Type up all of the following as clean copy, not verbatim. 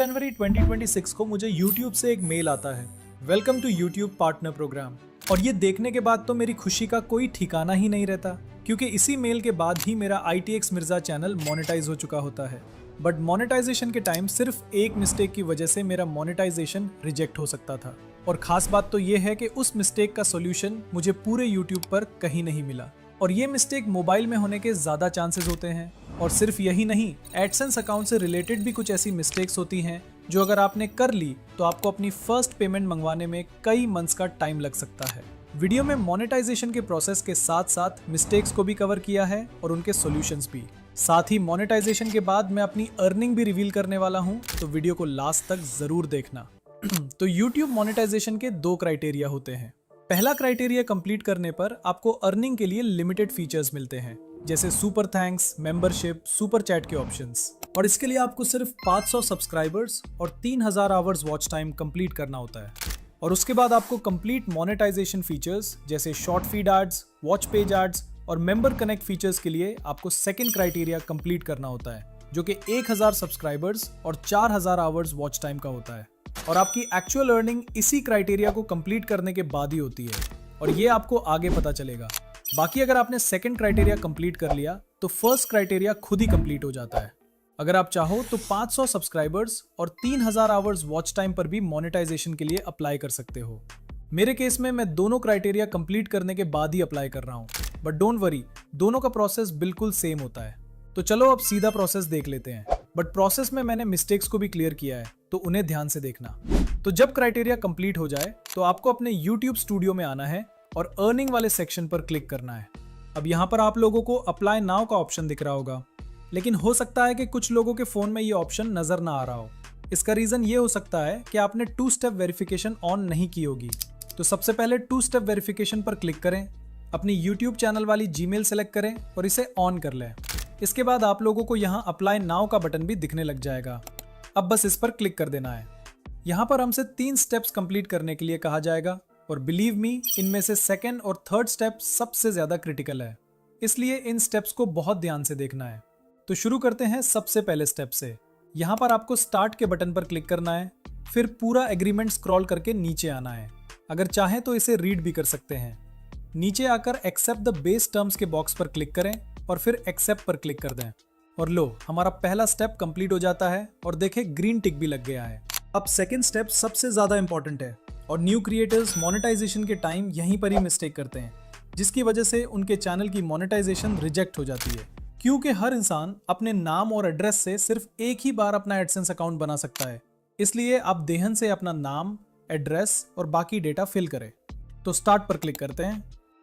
जनवरी 2026 को मुझे YouTube से एक मेल आता है, welcome to YouTube partner program. और ये देखने के बाद तो मेरी खुशी का कोई ठिकाना ही नहीं रहता, क्योंकि इसी मेल के बाद ही मेरा ITX मिर्जा चैनल मोनेटाइज हो चुका होता है। बट मोनेटाइजेशन के टाइम सिर्फ एक मिस्टेक की वजह से मेरा मोनेटाइजेशन रिजेक्ट हो सकता था। और खास बात तो ये है कि उस मिस्टेक का सोल्यूशन मुझे पूरे YouTube पर कहीं नहीं मिला। और ये मिस्टेक मोबाइल में होने के ज़्यादा चांसेस होते हैं। और सिर्फ यही नहीं, एडसेंस अकाउंट से रिलेटेड भी कुछ ऐसी मिस्टेक्स होती हैं जो अगर आपने कर ली तो आपको अपनी फर्स्ट पेमेंट मंगवाने में कई मंथ्स का टाइम लग सकता है। वीडियो में मोनेटाइजेशन के प्रोसेस के साथ साथ मिस्टेक्स को भी कवर किया है और उनके सॉल्यूशंस भी। साथ ही मोनेटाइजेशन के बाद मैं अपनी अर्निंग भी रिवील करने वाला हूँ, तो वीडियो को लास्ट तक जरूर देखना। तो YouTube मोनेटाइजेशन के दो क्राइटेरिया होते हैं। पहला क्राइटेरिया कंप्लीट करने पर आपको अर्निंग के लिए लिमिटेड फीचर्स मिलते हैं, जैसे super thanks, membership, super chat के ऑप्शंस। और इसके लिए आपको सिर्फ 500 सब्सक्राइबर्स और 3000 आवर्स वॉच टाइम कंप्लीट करना होता है। और उसके बाद आपको कंप्लीट मोनेटाइजेशन फीचर्स जैसे short feed ads, watch page ads और मेंबर कनेक्ट फीचर्स के लिए आपको सेकंड क्राइटेरिया कंप्लीट करना होता है, जो कि 1000 सब्सक्राइबर्स और 4000 आवर्स वॉच टाइम का होता है। और आपकी एक्चुअल अर्निंग इसी क्राइटेरिया को कंप्लीट करने के बाद ही होती है, और ये आपको आगे पता चलेगा। बाकी अगर आपने सेकंड क्राइटेरिया कंप्लीट कर लिया तो फर्स्ट क्राइटेरिया खुद ही कंप्लीट हो जाता है। अगर आप चाहो तो 500 सब्सक्राइबर्स और 3000 आवर्स वॉच टाइम पर भी मोनेटाइजेशन के लिए अप्लाई कर सकते हो। मेरे केस में मैं दोनों क्राइटेरिया कंप्लीट करने के बाद ही अप्लाई कर रहा हूँ, बट डोंट वरी, दोनों का प्रोसेस बिल्कुल सेम होता है। तो चलो अब सीधा प्रोसेस देख लेते हैं। बट प्रोसेस में मैंने मिस्टेक्स को भी क्लियर किया है, तो उन्हें ध्यान से देखना। तो जब क्राइटेरिया कंप्लीट हो जाए तो आपको अपने YouTube स्टूडियो में आना है और अर्निंग वाले सेक्शन पर क्लिक करना है। अब यहाँ पर आप लोगों को अप्लाई नाउ का ऑप्शन दिख रहा होगा, लेकिन हो सकता है कि कुछ लोगों के फोन में ये ऑप्शन नजर ना आ रहा हो। इसका रीजन ये हो सकता है कि आपने 2 स्टेप वेरिफिकेशन ऑन नहीं की होगी। तो सबसे पहले 2 स्टेप वेरिफिकेशन पर क्लिक करें, अपनी YouTube चैनल वाली जीमेल सेलेक्ट करें और इसे ऑन कर लें। इसके बाद आप लोगों को यहाँ अप्लाई नाउ का बटन भी दिखने लग जाएगा। अब बस इस पर क्लिक कर देना है। यहाँ पर हमसे 3 स्टेप्स कंप्लीट करने के लिए कहा जाएगा, और बिलीव मी, इनमें से सेकंड और थर्ड स्टेप सबसे ज्यादा क्रिटिकल है, इसलिए इन स्टेप्स को बहुत ध्यान से देखना है। तो शुरू करते हैं सबसे पहले स्टेप से। यहाँ पर आपको स्टार्ट के बटन पर क्लिक करना है, फिर पूरा एग्रीमेंट स्क्रॉल करके नीचे आना है। अगर चाहें तो इसे रीड भी कर सकते हैं। नीचे आकर एक्सेप्ट द बेस टर्म्स के बॉक्स पर क्लिक करें और फिर एक्सेप्ट पर क्लिक कर दें। और लो, हमारा पहला स्टेप कंप्लीट हो जाता है और देखें ग्रीन टिक भी लग गया है। अब सेकंड स्टेप सबसे ज्यादा इंपॉर्टेंट है, और न्यू क्रिएटर्स मोनेटाइजेशन के टाइम यहीं पर ही मिस्टेक करते हैं, जिसकी वजह से उनके चैनल की मोनेटाइजेशन रिजेक्ट हो जाती है। क्योंकि हर इंसान अपने नाम और एड्रेस से सिर्फ एक ही बार अपना एडसेंस अकाउंट बना सकता है, इसलिए आप देहन से अपना नाम, एड्रेस और बाकी डेटा फिल करें। तो स्टार्ट पर क्लिक करते हैं।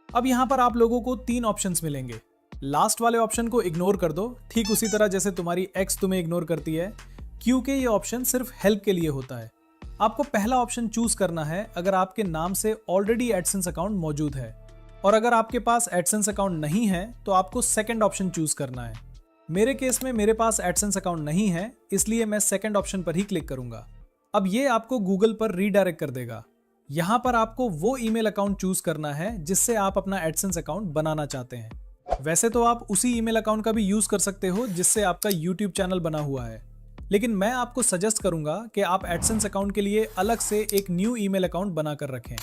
अब यहाँ पर आप लोगों को 3 ऑप्शंस मिलेंगे। लास्ट वाले ऑप्शन को इग्नोर कर दो, ठीक उसी तरह जैसे तुम्हारी एक्स तुम्हें इग्नोर करती है, क्योंकि ये ऑप्शन सिर्फ हेल्प के लिए होता है। आपको पहला ऑप्शन चूज करना है अगर आपके नाम से ऑलरेडी एडसेंस अकाउंट मौजूद है, और अगर आपके पास एडसेंस अकाउंट नहीं है तो आपको सेकंड ऑप्शन चूज करना है। मेरे केस में मेरे पास एडसेंस अकाउंट नहीं है, इसलिए मैं सेकंड ऑप्शन पर ही क्लिक करूंगा। अब ये आपको गूगल पर रीडायरेक्ट कर देगा। यहाँ पर आपको वो ईमेल अकाउंट चूज करना है जिससे आप अपना एडसेंस अकाउंट बनाना चाहते हैं। वैसे तो आप उसी ईमेल अकाउंट का भी यूज कर सकते हो जिससे आपका YouTube चैनल बना हुआ है, लेकिन मैं आपको सजेस्ट करूंगा कि आप एडसेंस अकाउंट के लिए अलग से एक न्यू ईमेल अकाउंट बनाकर रखें।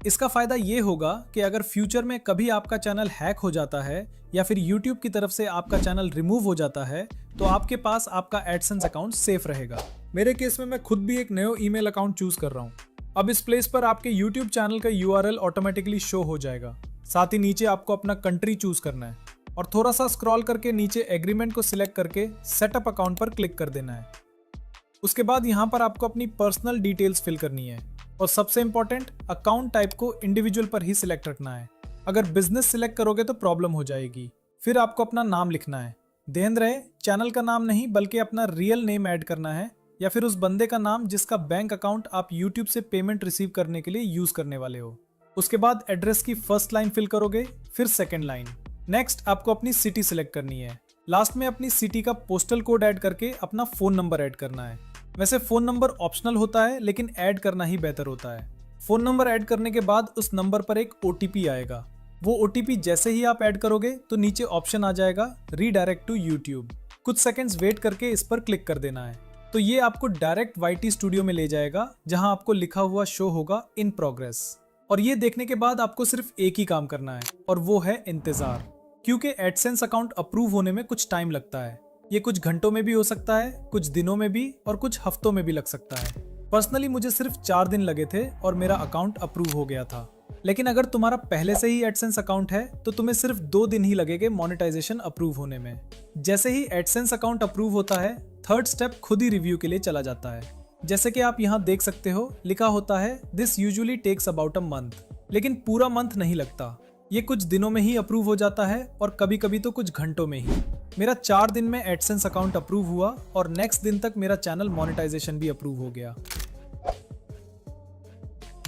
इसका फायदा ये होगा कि अगर फ्यूचर में कभी आपका चैनल हैक हो जाता है या फिर YouTube की तरफ से आपका चैनल रिमूव हो जाता है, तो आपके पास आपका एडसेंस अकाउंट सेफ रहेगा। मेरे केस में मैं खुद भी एक नया ईमेल अकाउंट चूज कर रहा हूँ। अब इस प्लेस पर आपके YouTube चैनल का URL ऑटोमेटिकली शो हो जाएगा। साथ ही नीचे आपको अपना कंट्री चूज करना है और थोड़ा सा स्क्रॉल करके नीचे एग्रीमेंट को सिलेक्ट करके सेटअप अकाउंट पर क्लिक कर देना है। उसके बाद यहाँ पर आपको अपनी पर्सनल डिटेल्स फिल करनी है, और सबसे इंपॉर्टेंट, अकाउंट टाइप को इंडिविजुअल पर ही सिलेक्ट रखना है। अगर बिजनेस सिलेक्ट करोगे तो प्रॉब्लम हो जाएगी। फिर आपको अपना नाम लिखना है। ध्यान रहे, चैनल का नाम नहीं बल्कि अपना रियल नेम ऐड करना है, या फिर उस बंदे का नाम जिसका बैंक अकाउंट आप YouTube से पेमेंट रिसीव करने के लिए यूज करने वाले हो। उसके बाद एड्रेस की फर्स्ट लाइन फिल करोगे, फिर सेकंड लाइन। नेक्स्ट आपको अपनी सिटी सिलेक्ट करनी है। लास्ट में अपनी सिटी का पोस्टल कोड ऐड करके अपना फोन नंबर ऐड करना है। वैसे फोन नंबर ऑप्शनल होता है, लेकिन ऐड करना ही बेहतर होता है। फोन नंबर ऐड करने के बाद उस नंबर पर एक OTP आएगा। वो OTP जैसे ही आप ऐड करोगे तो नीचे ऑप्शन आ जाएगा रीडायरेक्ट टू YouTube। कुछ सेकंड्स वेट करके इस पर क्लिक कर देना है। तो ये आपको डायरेक्ट YT स्टूडियो में ले जाएगा जहां आपको लिखा हुआ शो होगा इन प्रोग्रेस। और ये देखने के बाद आपको सिर्फ एक ही काम करना है और वो है इंतजार, क्योंकि एडसेंस अकाउंट अप्रूव होने में कुछ टाइम लगता है। ये कुछ घंटों में भी हो सकता है, कुछ दिनों में भी और कुछ हफ्तों में भी लग सकता है। पर्सनली मुझे सिर्फ 4 दिन लगे थे और मेरा अकाउंट अप्रूव हो गया था। लेकिन अगर तुम्हारा पहले से ही एडसेंस अकाउंट है तो तुम्हें सिर्फ 2 दिन ही लगेंगे मोनेटाइजेशन अप्रूव होने में। जैसे ही एडसेंस अकाउंट अप्रूव होता है, थर्ड स्टेप खुद ही रिव्यू के लिए चला जाता है। जैसे कि आप यहाँ देख सकते हो, लिखा होता है this usually takes about a month, लेकिन पूरा मंथ नहीं लगता। ये कुछ दिनों में ही अप्रूव हो जाता है और कभी कभी तो कुछ घंटों में ही। मेरा 4 दिन में एडसेंस अकाउंट अप्रूव हुआ और नेक्स्ट दिन तक मेरा चैनल मोनेटाइजेशन भी अप्रूव हो गया।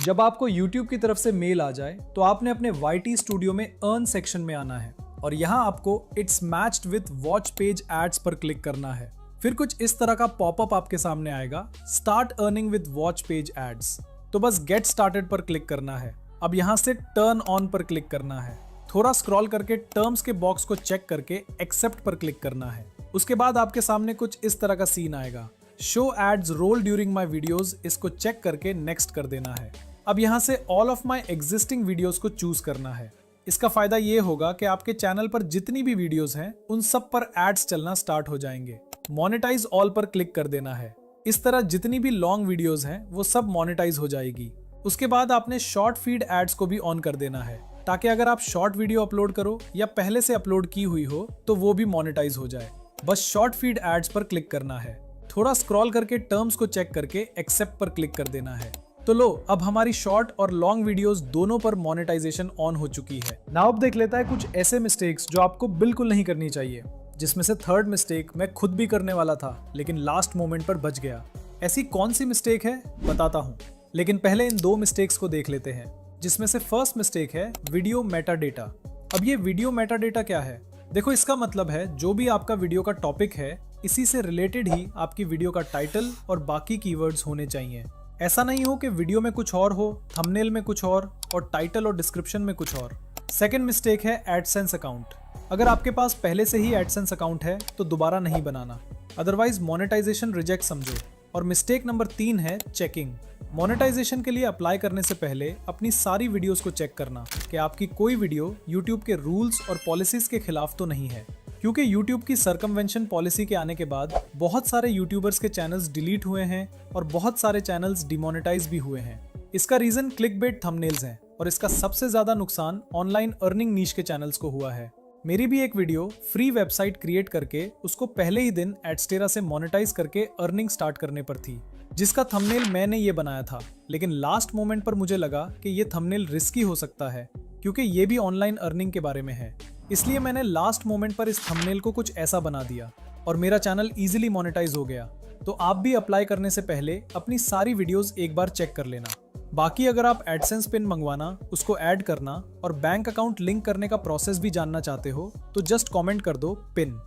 जब आपको YouTube की तरफ से मेल आ जाए तो आपने अपने YT स्टूडियो में अर्न सेक्शन में आना है और यहाँ आपको it's matched with watch page ads पर क्लिक करना है। फिर कुछ इस तरह का पॉपअप आपके सामने आएगा, start earning with watch page ads. तो बस गेट स्टार्टेड पर क्लिक करना है। अब यहाँ से टर्न ऑन पर क्लिक करना है। थोड़ा स्क्रॉल करके टर्म्स के बॉक्स को चेक करके एक्सेप्ट पर क्लिक करना है। उसके बाद आपके सामने कुछ इस तरह का सीन आएगा, show ads roll during my videos. इसको चेक करके नेक्स्ट कर देना है। अब यहाँ से all of my existing videos को चूज करना है। इसका फायदा ये होगा कि आपके चैनल पर जितनी भी वीडियोस हैं उन सब पर एड्स चलना स्टार्ट हो जाएंगे। मोनेटाइज ऑल पर क्लिक कर देना है। इस तरह जितनी भी लॉन्ग वीडियोस हैं वो सब मोनेटाइज हो जाएगी। उसके बाद आपने शॉर्ट फीड एड्स को भी ऑन कर देना है, ताकि अगर आप शॉर्ट वीडियो अपलोड करो या पहले से अपलोड की हुई हो तो वो भी मोनेटाइज हो जाए। बस शॉर्ट फीड एड्स पर क्लिक करना है। थोड़ा स्क्रॉल करके टर्म्स को चेक करके एक्सेप्ट पर क्लिक कर देना है। तो लो, अब हमारी शॉर्ट और लॉन्ग वीडियोस दोनों पर मोनेटाइजेशन ऑन हो चुकी है। नाउ अब देख लेता है कुछ ऐसे मिस्टेक्स जो आपको बिल्कुल नहीं करनी चाहिए, जिसमें से थर्ड मिस्टेक मैं खुद भी करने वाला था लेकिन लास्ट मोमेंट पर बच गया। ऐसी कौन सी मिस्टेक है बताता हूँ, लेकिन पहले इन 2 मिस्टेक्स को देख लेते हैं। जिसमें से फर्स्ट मिस्टेक है वीडियो मेटा डेटा। अब ये वीडियो मेटा डेटा क्या है? देखो, इसका मतलब है जो भी आपका वीडियो का टॉपिक है इसी से रिलेटेड ही आपकी वीडियो का टाइटल और बाकी कीवर्ड्स होने चाहिए। ऐसा नहीं हो कि वीडियो में कुछ और हो, थंबनेल में कुछ और टाइटल और डिस्क्रिप्शन में कुछ और। सेकंड मिस्टेक है एडसेंस अकाउंट। अगर आपके पास पहले से ही एडसेंस अकाउंट है तो दोबारा नहीं बनाना, अदरवाइज मोनेटाइजेशन रिजेक्ट समझो। और मिस्टेक नंबर 3 है चेकिंग। मोनेटाइजेशन के लिए अप्लाई करने से पहले अपनी सारी वीडियोस को चेक करना कि आपकी कोई वीडियो यूट्यूब के रूल्स और पॉलिसीज के खिलाफ तो नहीं है, क्योंकि यूट्यूब की सर्कमवेंशन पॉलिसी के आने के बाद बहुत सारे यूट्यूबर्स के चैनल्स डिलीट हुए हैं और बहुत सारे चैनल्स डिमोनेटाइज भी हुए हैं। इसका रीजन क्लिकबेट थंबनेल्स हैं और इसका सबसे ज्यादा नुकसान ऑनलाइन अर्निंग नीश के चैनल्स को हुआ है। मेरी भी एक वीडियो फ्री वेबसाइट क्रिएट करके उसको पहले ही दिन एडस्टेरा से मोनेटाइज करके अर्निंग स्टार्ट करने पर थी, जिसका थंबनेल मैंने ये बनाया था। लेकिन लास्ट मोमेंट पर मुझे लगा कि ये थंबनेल रिस्की हो सकता है, क्योंकि ये भी ऑनलाइन अर्निंग के बारे में है। इसलिए मैंने लास्ट मोमेंट पर इस थंबनेल को कुछ ऐसा बना दिया और मेरा चैनल इजीली मोनेटाइज हो गया। तो आप भी अप्लाई करने से पहले अपनी सारी वीडियोस एक बार चेक कर लेना। बाकी अगर आप एडसेंस पिन मंगवाना, उसको ऐड करना और बैंक अकाउंट लिंक करने का प्रोसेस भी जानना चाहते हो तो जस्ट कमेंट कर दो पिन।